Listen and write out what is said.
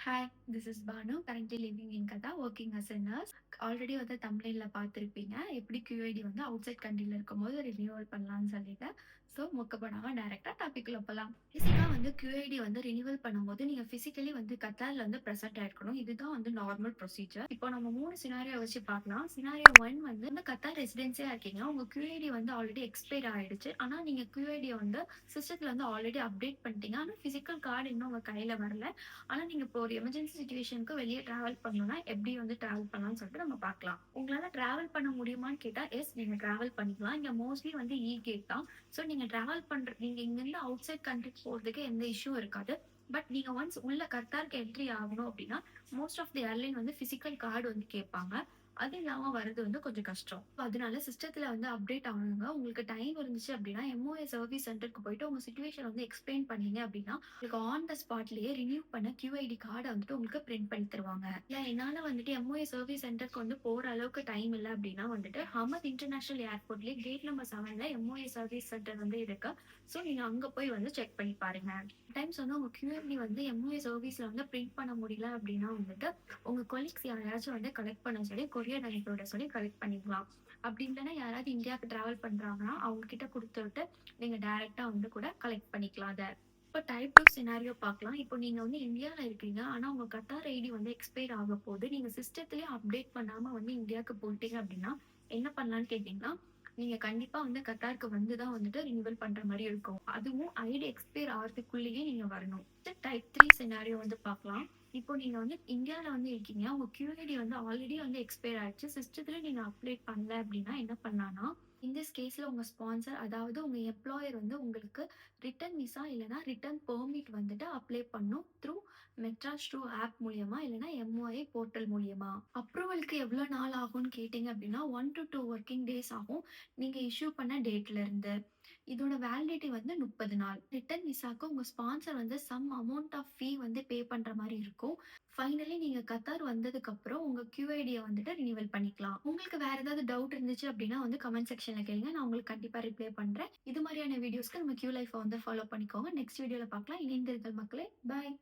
Hi, this is Banu, currently living in Qatar, working as a nurse. Already வந்து தம்ப்நெயில்ல பார்த்துருப்பீங்க. எப்படி QID வந்து out side கண்ட்ரில இருக்கும்போது ரினியூவல் பண்ணலாம்னு சொல்லிட்டு. ஸோ மொக்க பண்ணாம டைரக்ட்டா டாபிக்குள்ள போலாம். பேசிக்கா வந்து QID வந்து ரினியூவல் பண்ணும்போது நீங்க பிசிக்கலி வந்து கத்தார்ல வந்து பிரசன்ட் ஆயிருக்கணும். இதுதான் வந்து நார்மல் ப்ரொசீஜர். இப்போ நம்ம 3 சினாரியோ வச்சு பார்க்கலாம். சினாரியோ 1 வந்து இந்த கத்தார் ரெசிடென்சியா இருக்கீங்க. உங்க QID வந்து ஆல்ரெடி எக்ஸ்பயர் ஆயிடுச்சு. ஆனா நீங்க QID வந்து சிஸ்டத்துல வந்து ஆல்ரெடி அப்டேட் பண்ணிட்டீங்க. ஆனா பிசிக்கல் கார்டு இன்னும் உங்க கையில வரல. ஆனா நீங்க இப்போ ஒரு எமர்ஜென்சி சிச்சுவேஷனுக்கு வெளியே டிராவல் பண்ணணும்னா எப்படி வந்து டிராவல் பண்ணலாம்னு சொல்லிட்டு நம்ம பார்க்கலாம். உங்களால டிராவல் பண்ண முடியுமான்னு கேட்டா எஸ், நீங்க டிராவல் பண்ணிக்கலாம். இங்க மோஸ்ட்லி வந்து கேட் தான். ஸோ நீங்க டிராவல் பண்ற நீங்க இங்கிருந்து அவுட் சைட் கண்ட்ரி போறதுக்கு எந்த இஷ்யூ இருக்காது. பட் நீங்க ஒன்ஸ் உள்ள கத்தாருக்கு என்ட்ரி ஆகணும் அப்படின்னா மோஸ்ட் ஆஃப் தி ஏர்லைன் வந்து பிசிக்கல் கார்டு வந்து கேட்பாங்க. அது இல்லாம வர்றது வந்து கொஞ்சம் கஷ்டம். அதனால சிஸ்டத்துல வந்து அப்டேட் ஆகணுங்க. உங்களுக்கு டைம் இருந்துச்சு அப்படின்னா எம்ஓஏ சர்வீஸ் சென்டருக்கு போயிட்டு உங்க சுச்சுவேஷன் வந்து எக்ஸ்பிளைன் பண்ணீங்க அப்படின்னா உங்களுக்கு ஆன் த ஸ்பாட்லயே ரினியூ பண்ண QID கார்டை வந்துட்டு உங்களுக்கு பிரிண்ட் பண்ணி தருவாங்க. இல்ல என்னால வந்துட்டு எம்ஓஏ சர்வீஸ் சென்டருக்கு வந்து போற அளவுக்கு டைம் இல்லை அப்படின்னா வந்துட்டு ஹமத் இன்டர்நேஷனல் ஏர்போர்ட்லயே கேட் நம்பர் 7ல எம்ஓஏ சர்வீஸ் சென்டர் வந்து இருக்கு. ஸோ நீங்க அங்க போய் வந்து செக் பண்ணி பாருங்க. டைம்ஸ் வந்து உங்க QID வந்து எம்ஓஏ சர்வீஸ்ல வந்து பிரிண்ட் பண்ண முடியல அப்படின்னா வந்துட்டு உங்க கொலீக்ஸ் யாரையாச்சும் வந்து கலெக்ட் பண்ண சொல்லி கொரியர் அனுப்பிவிட சொல்லி கலெக்ட் பண்ணிக்கலாம். அப்படி இல்லைன்னா யாராவது இந்தியாவுக்கு டிராவல் பண்றாங்கன்னா அவங்க கிட்ட கொடுத்து விட்டு நீங்க டைரக்டா வந்து கூட கலெக்ட் பண்ணிக்கலாம் அதை. இப்போ டைப் 2 சினாரியோ பார்க்கலாம். இப்போ நீங்க வந்து இந்தியால இருக்கீங்க. ஆனா உங்க கத்தார் ஐடி வந்து எக்ஸ்பயர் ஆக போகுது. நீங்க சிஸ்டத்திலேயே அப்டேட் பண்ணாம வந்து இந்தியாவுக்கு போயிட்டீங்க அப்படின்னா என்ன பண்ணலாம்னு கேட்டீங்கன்னா நீங்க கண்டிப்பா வந்து கத்தாருக்கு வந்து தான் வந்துட்டு ரினிவல் பண்ற மாதிரி இருக்கும். அதுவும் ஐடி எக்ஸ்பயர் ஆகிறதுக்குள்ளேயே நீங்க வரணும். டைப் 3 சினாரியோ வந்து பார்க்கலாம். இப்போ நீங்க வந்து இந்தியால வந்து இருக்கீங்க. உங்க QID வந்து ஆல்ரெடி வந்து எக்ஸ்பயர் ஆயிடுச்சு. சிஸ்டத்துல நீங்க அப்டேட் பண்ணல அப்படின்னா என்ன பண்ணலாம்னா இந்த கேஸ்ல உங்க ஸ்பான்சர் அதாவது உங்க எம்ப்ளாயர் வந்து உங்களுக்கு ரிட்டர்ன் விசா இல்லைன்னா ரிட்டர்ன் பெர்மிட் வந்துட்டு அப்ளை பண்ணும் த்ரூ மெட்ராஸ்ட்ரூ ஆப் மூலியமா இல்லைன்னா எம்ஓஐ போர்ட்டல் மூலியமா. அப்ரூவலுக்கு எவ்வளோ நாள் ஆகும்னு கேட்டிங்க அப்படின்னா 1 to 2 ஒர்க்கிங் டேஸ் ஆகும். நீங்க இஷ்யூ பண்ண டேட்ல இருந்து. இதோட வேலிடிட்டி வந்து 30 நாள். ரிட்டர்ன் விசாக்கு உங்க ஸ்பான்சர் வந்து சம் அமௌண்ட் ஆஃப் ஃபீ வந்து பே பண்ற மாதிரி இருக்கும். ஃபைனலி நீங்க கத்தார் வந்ததுக்கு அப்புறம் உங்க QID வந்துட்டு ரினிவல் பண்ணிக்கலாம். உங்களுக்கு வேற ஏதாவது டவுட் இருந்துச்சு அப்படின்னா வந்து கமெண்ட் செக்ஷன்ல கேளுங்க. நான் உங்களுக்கு கண்டிப்பா ரிப்ளை பண்றேன். இது மாதிரியான வீடியோஸ்க்கு நம்ம Q லைஃப் வந்து ஃபாலோ பண்ணிக்கோங்க. நெக்ஸ்ட் வீடியோல பார்க்கலாம். இணைந்திருங்கள் மக்களே. பாய்.